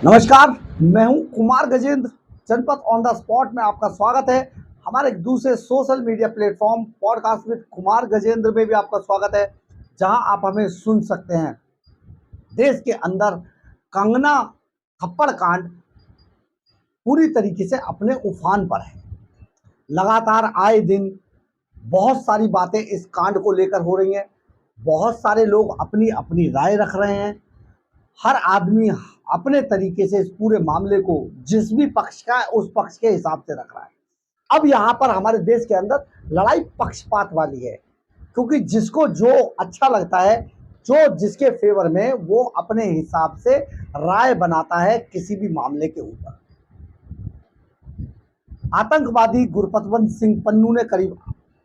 नमस्कार, मैं हूं कुमार गजेंद्र। जनपद ऑन द स्पॉट में आपका स्वागत है। हमारे एक दूसरे social media platform podcast with Kumar Gajendra में भी आपका स्वागत है, जहां आप हमें सुन सकते हैं। देश के अंदर कंगना थप्पड़ कांड पूरी तरीके से अपने उफान पर है। लगातार आए दिन बहुत सारी बातें इस कांड को लेकर हो रही हैं। बहुत सारे लोग अपनी अपनी राय रख रहे हैं। हर आदमी अपने तरीके से इस पूरे मामले को जिस भी पक्ष का है उस पक्ष के हिसाब से रख रहा है। अब यहाँ पर हमारे देश के अंदर लड़ाई पक्षपात वाली है, क्योंकि जिसको जो अच्छा लगता है, जो जिसके फेवर में, वो अपने हिसाब से राय बनाता है किसी भी मामले के ऊपर। आतंकवादी गुरपतवंत सिंह पन्नू ने करीब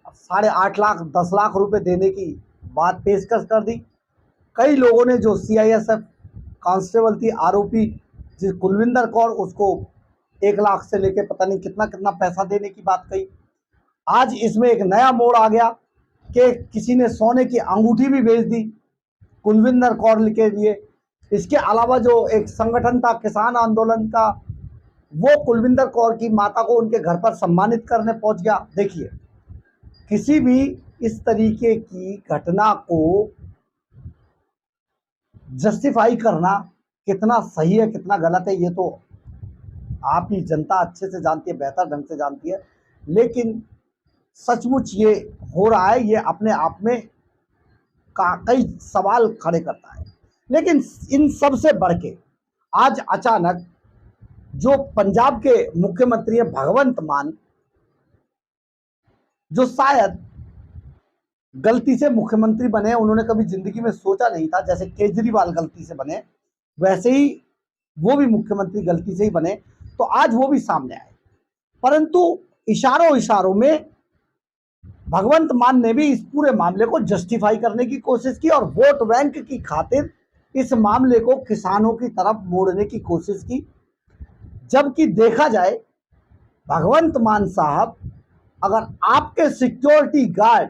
8.5 लाख 10 लाख रुपए देने की बात पेशकश कर दी। कई लोगों ने, जो CISF कांस्टेबल थी आरोपी जिस कुलविंदर कौर, उसको 1 लाख से लेके पता नहीं कितना कितना पैसा देने की बात कही। आज इसमें एक नया मोड़ आ गया कि किसी ने सोने की अंगूठी भी भेज दी कुलविंदर कौर के लिए। इसके अलावा जो एक संगठन था किसान आंदोलन का, वो कुलविंदर कौर की माता को उनके घर पर सम्मानित करने पहुंच गया। देखिए, किसी भी इस तरीके की घटना को जस्टिफाई करना कितना सही है कितना गलत है, ये तो आप ही जनता अच्छे से जानती है, बेहतर ढंग से जानती है। लेकिन सचमुच ये हो रहा है, ये अपने आप में कई सवाल खड़े करता है। लेकिन इन सब से बढ़ के आज अचानक जो पंजाब के मुख्यमंत्री हैं भगवंत मान, जो शायद गलती से मुख्यमंत्री बने, उन्होंने कभी जिंदगी में सोचा नहीं था, जैसे केजरीवाल गलती से बने वैसे ही वो भी मुख्यमंत्री गलती से ही बने, तो आज वो भी सामने आए। परंतु इशारों इशारों में भगवंत मान ने भी इस पूरे मामले को जस्टिफाई करने की कोशिश की और वोट बैंक की खातिर इस मामले को किसानों की तरफ मोड़ने की कोशिश की। जबकि देखा जाए, भगवंत मान साहब, अगर आपके सिक्योरिटी गार्ड,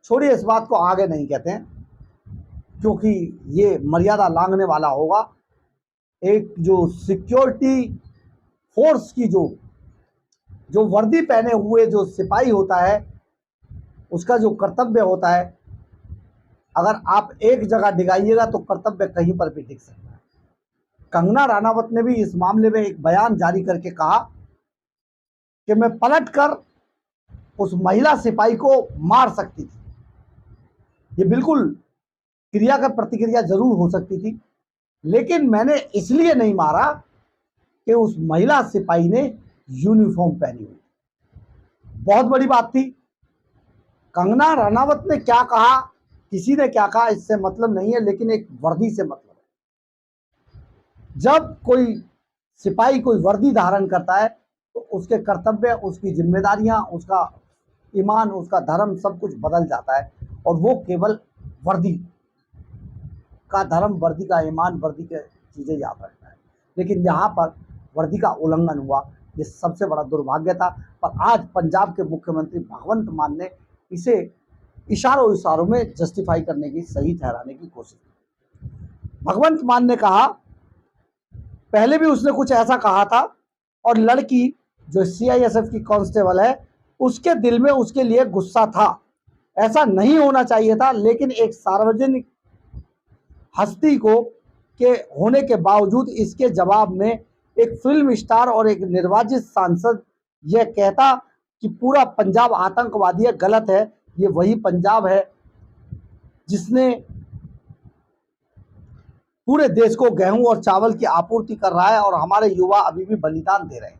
छोड़िए इस बात को आगे नहीं कहते हैं क्योंकि ये मर्यादा लांघने वाला होगा, एक जो सिक्योरिटी फोर्स की जो वर्दी पहने हुए जो सिपाही होता है, उसका जो कर्तव्य होता है, अगर आप एक जगह डिगाइएगा तो कर्तव्य कहीं पर भी दिख सकता है। कंगना रनावत ने भी इस मामले में एक बयान जारी करके कहा कि मैं पलटकर उस महिला सिपाही को मार सकती थी। ये बिल्कुल क्रिया का प्रतिक्रिया जरूर हो सकती थी, लेकिन मैंने इसलिए नहीं मारा कि उस महिला सिपाही ने यूनिफॉर्म पहनी हुई। बहुत बड़ी बात थी। कंगना रनावत ने क्या कहा, किसी ने क्या कहा, इससे मतलब नहीं है, लेकिन एक वर्दी से मतलब है। जब कोई सिपाही कोई वर्दी धारण करता है तो उसके कर्तव्य, उसकी जिम्मेदारियां, उसका ईमान, उसका धर्म सब कुछ बदल जाता है, और वो केवल वर्दी का धर्म, वर्दी का ईमान, वर्दी के चीज़ें याद रखता है। लेकिन यहाँ पर वर्दी का उल्लंघन हुआ, ये सबसे बड़ा दुर्भाग्य था। पर आज पंजाब के मुख्यमंत्री भगवंत मान ने इसे इशारों इशारों में जस्टिफाई करने की, सही ठहराने की कोशिश की। भगवंत मान ने कहा, पहले भी उसने कुछ ऐसा कहा था, और लड़की जो CISF की कांस्टेबल है, उसके दिल में उसके लिए गुस्सा था। ऐसा नहीं होना चाहिए था, लेकिन एक सार्वजनिक हस्ती को के होने के बावजूद इसके जवाब में एक फिल्म स्टार और एक निर्वाचित सांसद यह कहता कि पूरा पंजाब आतंकवादी है, गलत है। ये वही पंजाब है जिसने पूरे देश को गेहूं और चावल की आपूर्ति कर रहा है, और हमारे युवा अभी भी बलिदान दे रहे हैं।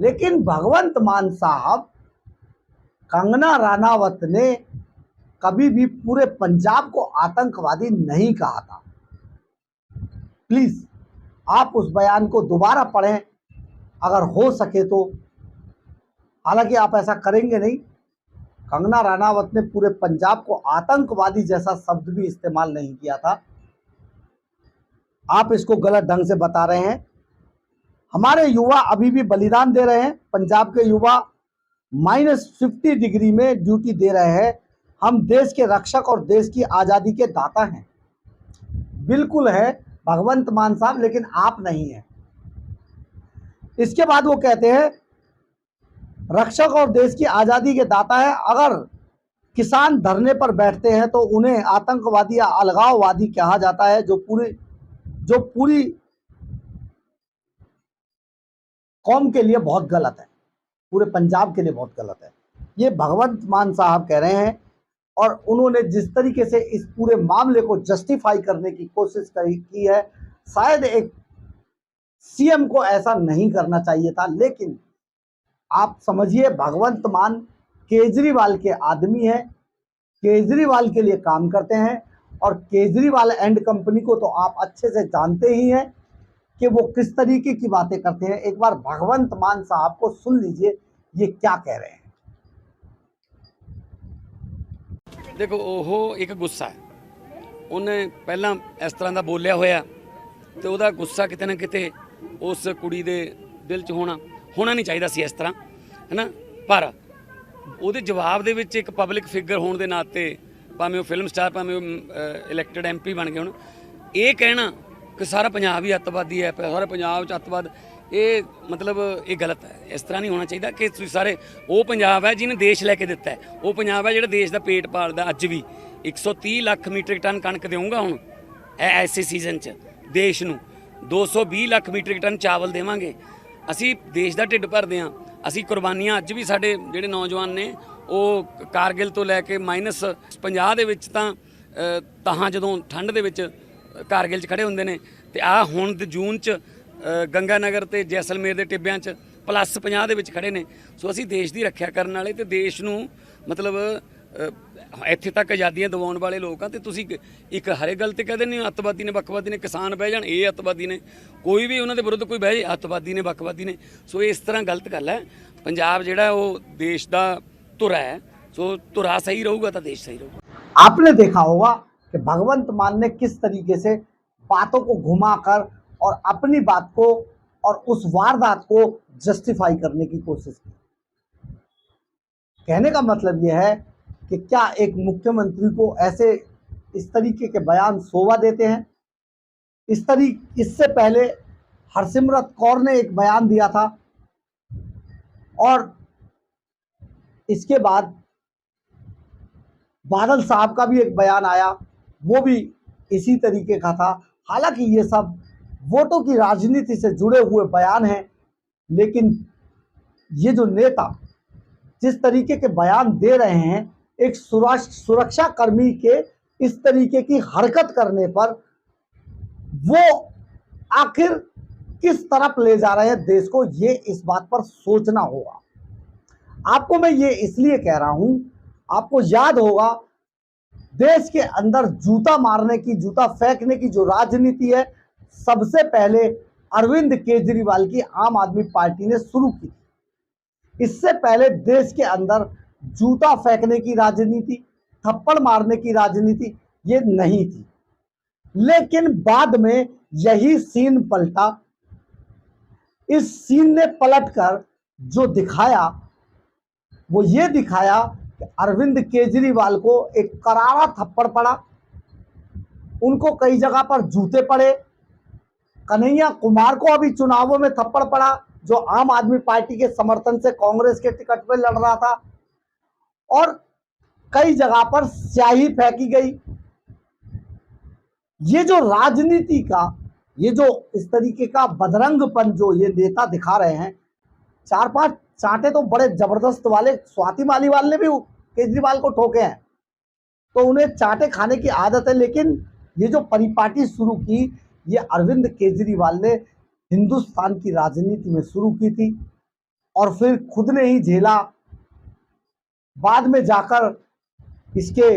लेकिन भगवंत मान साहब, कंगना रनावत ने कभी भी पूरे पंजाब को आतंकवादी नहीं कहा था। प्लीज आप उस बयान को दोबारा पढ़ें अगर हो सके तो। हालांकि आप ऐसा करेंगे नहीं। कंगना रनावत ने पूरे पंजाब को आतंकवादी जैसा शब्द भी इस्तेमाल नहीं किया था। आप इसको गलत ढंग से बता रहे हैं। हमारे युवा अभी भी बलिदान दे रहे हैं। पंजाब के युवा -50 डिग्री में ड्यूटी दे रहे हैं। हम देश के रक्षक और देश की आज़ादी के दाता हैं। बिल्कुल है, भगवंत मान साहब, लेकिन आप नहीं हैं। इसके बाद वो कहते हैं रक्षक और देश की आजादी के दाता है। अगर किसान धरने पर बैठते हैं तो उन्हें आतंकवादी या अलगाववादी कहा जाता है, जो पूरी कौम के लिए बहुत गलत है, पूरे पंजाब के लिए बहुत गलत है। ये भगवंत मान साहब कह रहे हैं, और उन्होंने जिस तरीके से इस पूरे मामले को जस्टिफाई करने की कोशिश की है, शायद एक सीएम को ऐसा नहीं करना चाहिए था। लेकिन आप समझिए, भगवंत मान केजरीवाल के आदमी है, केजरीवाल के लिए काम करते हैं, और केजरीवाल एंड कंपनी को तो आप अच्छे से जानते ही हैं कि वो किस तरीके की बातें करते हैं। एक बार भगवंत मान साहब को सुन लीजिए, ये क्या कह रहे हैं। देखो, ਉਹ ਇੱਕ ਗੁੱਸਾ ਹੈ, ਉਹਨੇ ਪਹਿਲਾਂ ਇਸ ਤਰ੍ਹਾਂ ਦਾ ਬੋਲਿਆ ਹੋਇਆ ਤੇ ਉਹਦਾ ਗੁੱਸਾ ਕਿਤੇ ਨਾ ਕਿਤੇ ਉਸ ਕੁੜੀ ਦੇ ਦਿਲ 'ਚ ਹੋਣਾ ਨਹੀਂ ਚਾਹੀਦਾ ਸੀ ਇਸ ਤਰ੍ਹਾਂ, ਹੈਨਾ। ਪਰ ਉਹਦੇ ਜਵਾਬ ਦੇ ਵਿੱਚ ਇੱਕ ਪਬਲਿਕ ਫਿਗਰ ਹੋਣ ਦੇ ਨਾਤੇ, ਭਾਵੇਂ ਉਹ ਫਿਲਮ ਸਟਾਰ, ਭਾਵੇਂ ਉਹ ਇਲੈਕਟਡ ਐਮਪੀ ਬਣ ਗਏ, ਹੁਣ ਇਹ ਕਹਿਣਾ ਕਿ ਸਾਰਾ ਪੰਜਾਬ ਹੀ ਅੱਤਵਾਦੀ ਹੈ, ਸਾਰੇ ਪੰਜਾਬ 'ਚ ਅੱਤਵਾਦ, ਇਹ ਮਤਲਬ ਇਹ ਗਲਤ ਹੈ। ਇਸ ਤਰ੍ਹਾਂ ਨਹੀਂ ਹੋਣਾ ਚਾਹੀਦਾ ਕਿ ਤੁਸੀਂ ਸਾਰੇ, ਉਹ ਪੰਜਾਬ ਹੈ ਜਿਹਨੇ ਦੇਸ਼ ਲੈ ਕੇ ਦਿੱਤਾ ਹੈ, ਉਹ ਪੰਜਾਬ ਹੈ ਜਿਹੜਾ ਦੇਸ਼ ਦਾ ਪੇਟ ਪਾਲਦਾ। ਅੱਜ ਵੀ 130 ਲੱਖ ਮੀਟ੍ਰਿਕ ਟਨ ਕਣਕ ਦੇਊਂਗਾ ਹੁਣ ਐਸੇ ਸੀਜ਼ਨ 'ਚ ਦੇਸ਼ ਨੂੰ, 220 ਲੱਖ ਮੀਟ੍ਰਿਕ ਟਨ ਚਾਵਲ ਦੇਵਾਂਗੇ। ਅਸੀਂ ਦੇਸ਼ ਦਾ ਢਿੱਡ ਭਰਦੇ ਹਾਂ। ਅਸੀਂ ਕੁਰਬਾਨੀਆਂ ਅੱਜ ਵੀ ਸਾਡੇ ਜਿਹੜੇ ਨੌਜਵਾਨ ਨੇ ਉਹ ਕਾਰਗਿਲ ਤੋਂ ਲੈ ਕੇ -50 ਦੇ ਵਿੱਚ ਤਾਂ ਜਦੋਂ ਠੰਡ ਦੇ ਵਿੱਚ ਕਾਰਗਿਲ 'ਚ ਖੜੇ ਹੁੰਦੇ ਨੇ, ਤੇ ਆਹ ਹੁਣ ਜੂਨ 'ਚ ਗੰਗਾ ਨਗਰ ਤੇ ਜੈਸਲਮੇਰ ਦੇ ਟਿੱਬਿਆਂ 'ਚ +50 ਦੇ ਵਿੱਚ ਖੜੇ ਨੇ। ਸੋ ਅਸੀਂ ਦੇਸ਼ ਦੀ ਰੱਖਿਆ ਕਰਨ ਵਾਲੇ ਤੇ ਦੇਸ਼ ਨੂੰ ਮਤਲਬ ਇੱਥੇ ਤੱਕ ਆਜ਼ਾਦੀਆਂ ਦਿਵਾਉਣ ਵਾਲੇ ਲੋਕ ਆ, ਤੇ ਤੁਸੀਂ ਇੱਕ ਹਰੇ ਗੱਲ ਤੇ ਕਹਿ ਦਿੰਦੇ ਹੋ ਅੱਤਵਾਦੀ ਨੇ, ਵੱਖਵਾਦੀ ਨੇ, ਕਿਸਾਨ ਬਹਿ ਜਾਣ ਇਹ ਅੱਤਵਾਦੀ ਨੇ, ਕੋਈ ਵੀ ਉਹਨਾਂ ਦੇ ਵਿਰੁੱਧ ਕੋਈ ਬਹਿ ਜਾਏ ਅੱਤਵਾਦੀ ਨੇ, ਵੱਖਵਾਦੀ ਨੇ। ਸੋ ਇਸ ਤਰ੍ਹਾਂ ਗਲਤ ਗੱਲ ਹੈ। ਪੰਜਾਬ ਜਿਹੜਾ ਉਹ ਦੇਸ਼ ਦਾ ਧੁਰਾ है, सो धुरा सही रहूगा तो देश सही रहूगा। आपने देखा होगा कि भगवंत मान ने किस तरीके से बातों को घुमाकर और अपनी बात को और उस वारदात को जस्टिफाई करने की कोशिश की। कहने का मतलब यह है कि क्या एक मुख्यमंत्री को ऐसे इस तरीके के बयान शोभा देते हैं? इससे पहले हरसिमरत कौर ने एक बयान दिया था, और इसके बाद बादल साहब का भी एक बयान आया, वो भी इसी तरीके का था। हालांकि ये सब वोटों की राजनीति से जुड़े हुए बयान हैं, लेकिन ये जो नेता जिस तरीके के बयान दे रहे हैं, एक सुरक्षा कर्मी के इस तरीके की हरकत करने पर वो आखिर किस तरफ ले जा रहे हैं देश को, ये इस बात पर सोचना होगा। आपको मैं ये इसलिए कह रहा हूं, आपको याद होगा देश के अंदर जूता मारने की, जूता फेंकने की जो राजनीति है, सबसे पहले अरविंद केजरीवाल की आम आदमी पार्टी ने शुरू की। इससे पहले देश के अंदर जूता फेंकने की राजनीति, थप्पड़ मारने की राजनीति ये नहीं थी। लेकिन बाद में यही सीन पलटा। इस सीन ने पलटकर जो दिखाया वो ये दिखाया कि अरविंद केजरीवाल को एक करारा थप्पड़ पड़ा, उनको कई जगह पर जूते पड़े। कन्हैया कुमार को अभी चुनावों में थप्पड़ पड़ा, जो आम आदमी पार्टी के समर्थन से कांग्रेस के टिकट पे लड़ रहा था, और कई जगह पर स्याही फेंकी गई। ये जो राजनीति का, ये जो इस तरीके का बदरंगपन जो ये नेता दिखा रहे हैं, 4-5 चांटे तो बड़े जबरदस्त वाले स्वाति मालीवाल ने भी केजरीवाल को ठोके हैं, तो उन्हें चांटे खाने की आदत है। लेकिन ये जो परिपाटी शुरू की, ये अरविंद केजरीवाल ने हिंदुस्तान की राजनीति में शुरू की थी, और फिर खुद ने ही झेला। बाद में जाकर इसके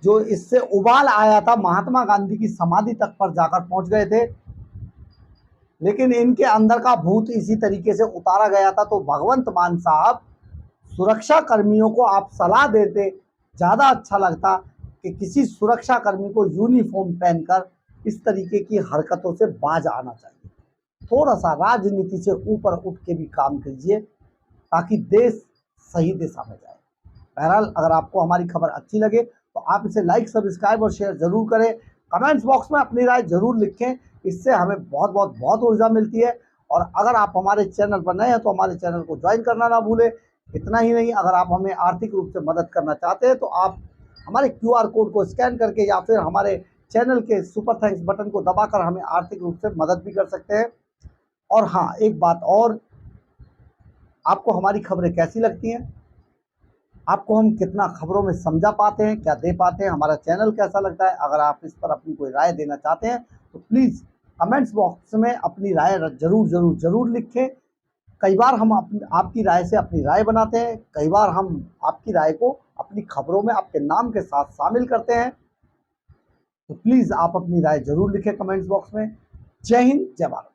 जो इससे उबाल आया था, महात्मा गांधी की समाधि तक पर जाकर पहुंच गए थे, लेकिन इनके अंदर का भूत इसी तरीके से उतारा गया था। तो भगवंत मान साहब, सुरक्षा कर्मियों को आप सलाह देते, ज़्यादा अच्छा लगता कि किसी सुरक्षा कर्मी को यूनिफॉर्म पहनकर इस तरीके की हरकतों से बाज आना चाहिए। थोड़ा सा राजनीति से ऊपर उठ के भी काम कीजिए, ताकि देश सही दिशा में जाए। बहरहाल, अगर आपको हमारी खबर अच्छी लगे तो आप इसे लाइक, सब्सक्राइब और शेयर ज़रूर करें। कमेंट्स बॉक्स में अपनी राय जरूर लिखें, इससे हमें बहुत ऊर्जा मिलती है। और अगर आप हमारे चैनल पर नए हैं तो हमारे चैनल को ज्वाइन करना ना भूलें। इतना ही नहीं, अगर आप हमें आर्थिक रूप से मदद करना चाहते हैं तो आप हमारे QR कोड को स्कैन करके या फिर हमारे चैनल के सुपर थैंक्स बटन को दबाकर हमें आर्थिक रूप से मदद भी कर सकते हैं। और हाँ, एक बात और, आपको हमारी खबरें कैसी लगती हैं, आपको हम कितना खबरों में समझा पाते हैं, क्या दे पाते हैं, हमारा चैनल कैसा लगता है, अगर आप इस पर अपनी कोई राय देना चाहते हैं तो प्लीज़ कमेंट्स बॉक्स में अपनी राय जरूर लिखें। कई बार हम आपकी राय से अपनी राय बनाते हैं, कई बार हम आपकी राय को अपनी खबरों में आपके नाम के साथ शामिल करते हैं। तो प्लीज़ आप अपनी राय जरूर लिखें कमेंट्स बॉक्स में। जय हिंद, जय भारत।